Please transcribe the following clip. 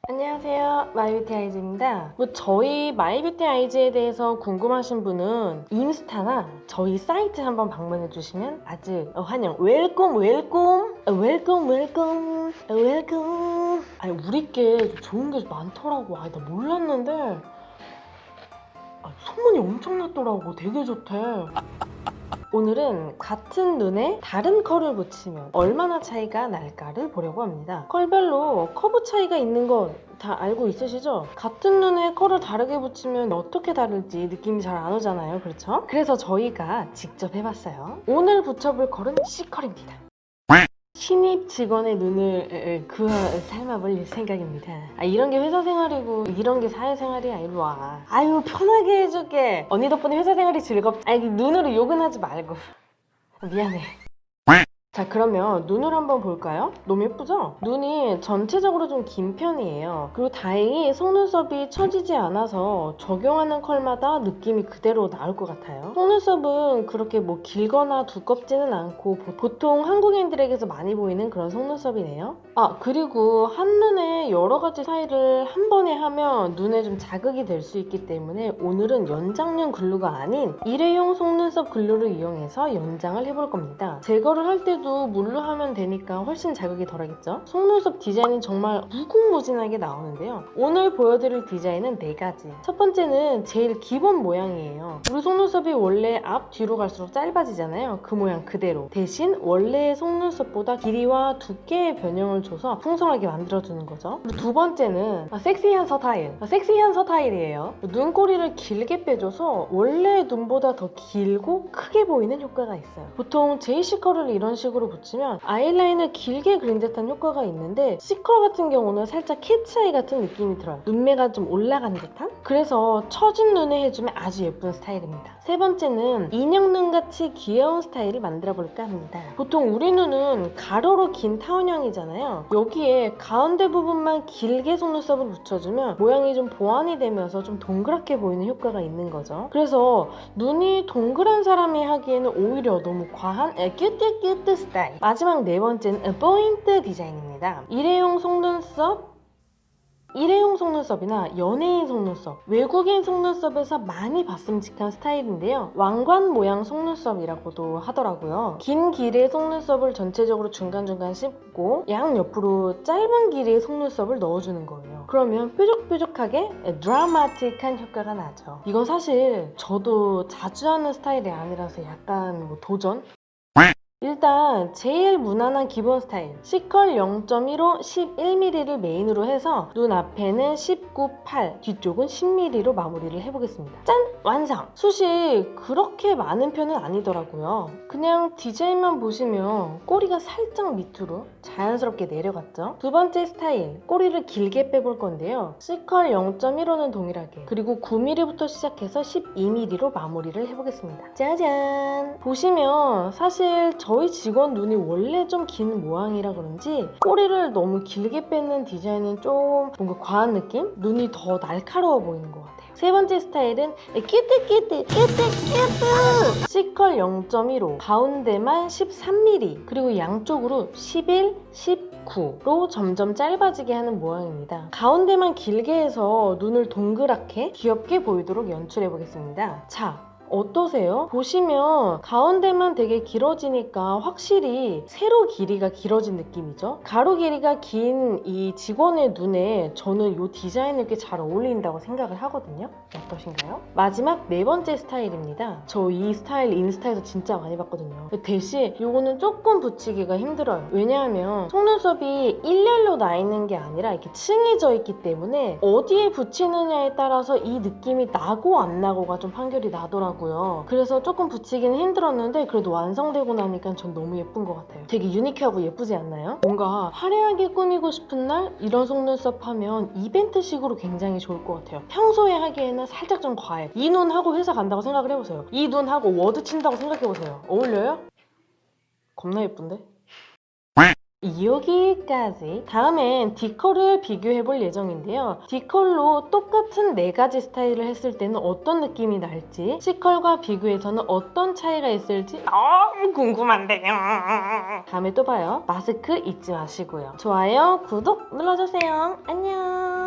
안녕하세요, 마이뷰티 아이즈입니다. 저희 마이뷰티 아이즈에 대해서 궁금하신 분은 인스타나 저희 사이트 한번 방문해 주시면 아주 환영, 웰컴 웰컴 웰컴 웰컴 웰컴. 아니, 우리께 좋은 게 많더라고. 나 몰랐는데 소문이 엄청 났더라고. 되게 좋대. 오늘은 같은 눈에 다른 컬을 붙이면 얼마나 차이가 날까를 보려고 합니다. 컬별로 커브 차이가 있는 거 다 알고 있으시죠? 같은 눈에 컬을 다르게 붙이면 어떻게 다를지 느낌이 잘 안 오잖아요. 그렇죠? 그래서 저희가 직접 해봤어요. 오늘 붙여볼 컬은 C컬입니다. 신입 직원의 눈을 삶아볼 생각입니다. 이런 게 회사 생활이고 이런 게 사회생활이야. 이리 와. 아유, 편하게 해줄게. 언니 덕분에 회사 생활이 즐겁지. 눈으로 욕은 하지 말고. 미안해. 자, 그러면 눈을 한번 볼까요? 너무 예쁘죠? 눈이 전체적으로 좀 긴 편이에요. 그리고 다행히 속눈썹이 처지지 않아서 적용하는 컬마다 느낌이 그대로 나올 것 같아요. 속눈썹은 그렇게 길거나 두껍지는 않고 보통 한국인들에게서 많이 보이는 그런 속눈썹이네요. 그리고 한눈에 여러 가지 스타일을 한 번에 하면 눈에 좀 자극이 될 수 있기 때문에 오늘은 연장용 글루가 아닌 일회용 속눈썹 글루를 이용해서 연장을 해볼 겁니다. 제거를 할 때도 물로 하면 되니까 훨씬 자극이 덜하겠죠? 속눈썹 디자인은 정말 무궁무진하게 나오는데요. 오늘 보여드릴 디자인은 4가지. 첫 번째는 제일 기본 모양이에요. 우리 속눈썹이 원래 앞, 뒤로 갈수록 짧아지잖아요. 그 모양 그대로. 대신 원래의 속눈썹보다 길이와 두께의 변형을 줘서 풍성하게 만들어주는 거죠. 그리고 두 번째는 섹시한 서타일. 섹시한 서타일이에요. 눈꼬리를 길게 빼줘서 원래 눈보다 더 길고 크게 보이는 효과가 있어요. 보통 JC 컬을 이런 식으로 붙이면 아이라인을 길게 그린 듯한 효과가 있는데 C컬 같은 경우는 살짝 캣츠아이 같은 느낌이 들어요. 눈매가 좀 올라간 듯한? 그래서 처진 눈에 해주면 아주 예쁜 스타일입니다. 세 번째는 인형눈같이 귀여운 스타일을 만들어 볼까 합니다. 보통 우리 눈은 가로로 긴 타원형이잖아요. 여기에 가운데 부분만 길게 속눈썹을 붙여주면 모양이 좀 보완이 되면서 좀 동그랗게 보이는 효과가 있는 거죠. 그래서 눈이 동그란 사람이 하기에는 오히려 너무 과한 큐트 스타일. 마지막 4번째는 포인트 디자인입니다. 일회용 속눈썹이나 연예인 속눈썹, 외국인 속눈썹에서 많이 봤음직한 스타일인데요. 왕관 모양 속눈썹이라고도 하더라고요. 긴 길이의 속눈썹을 전체적으로 중간중간 씹고 양옆으로 짧은 길이의 속눈썹을 넣어주는 거예요. 그러면 뾰족뾰족하게 드라마틱한 효과가 나죠. 이건 사실 저도 자주 하는 스타일이 아니라서 약간 도전? 일단 제일 무난한 기본 스타일 C컬 0.15 11mm를 메인으로 해서 눈 앞에는 19.8 뒤쪽은 10mm로 마무리를 해보겠습니다. 짠! 완성! 숱이 그렇게 많은 편은 아니더라고요. 그냥 디자인만 보시면 꼬리가 살짝 밑으로 자연스럽게 내려갔죠. 두 번째 스타일 꼬리를 길게 빼볼 건데요. C컬 0.15는 동일하게 그리고 9mm부터 시작해서 12mm로 마무리를 해보겠습니다. 짜잔! 보시면 사실 저희 직원 눈이 원래 좀 긴 모양이라 그런지 꼬리를 너무 길게 빼는 디자인은 좀 뭔가 과한 느낌? 눈이 더 날카로워 보이는 것 같아요. 세 번째 스타일은 큐트 C컬 0.15 가운데만 13mm 그리고 양쪽으로 11, 19로 점점 짧아지게 하는 모양입니다. 가운데만 길게 해서 눈을 동그랗게 귀엽게 보이도록 연출해 보겠습니다. 자, 어떠세요? 보시면 가운데만 되게 길어지니까 확실히 세로 길이가 길어진 느낌이죠? 가로 길이가 긴 이 직원의 눈에 저는 이 디자인이 꽤 잘 어울린다고 생각을 하거든요. 어떠신가요? 마지막 4번째 스타일입니다. 저 이 스타일 인스타에서 진짜 많이 봤거든요. 대신 이거는 조금 붙이기가 힘들어요. 왜냐하면 속눈썹이 일렬로 나 있는 게 아니라 이렇게 층이 져 있기 때문에 어디에 붙이느냐에 따라서 이 느낌이 나고 안 나고가 좀 판결이 나더라고요. 그래서 조금 붙이기는 힘들었는데 그래도 완성되고 나니까 전 너무 예쁜 것 같아요. 되게 유니크하고 예쁘지 않나요? 뭔가 화려하게 꾸미고 싶은 날 이런 속눈썹 하면 이벤트식으로 굉장히 좋을 것 같아요. 평소에 하기에는 살짝 좀 과해. 이 눈 하고 회사 간다고 생각을 해보세요. 이 눈 하고 워드 친다고 생각해보세요. 어울려요? 겁나 예쁜데? 여기까지. 다음엔 D컬을 비교해 볼 예정인데요. D컬로 똑같은 4가지 스타일을 했을 때는 어떤 느낌이 날지, C컬과 비교해서는 어떤 차이가 있을지 너무 궁금한데요. 다음에 또 봐요. 마스크 잊지 마시고요. 좋아요, 구독 눌러주세요. 안녕.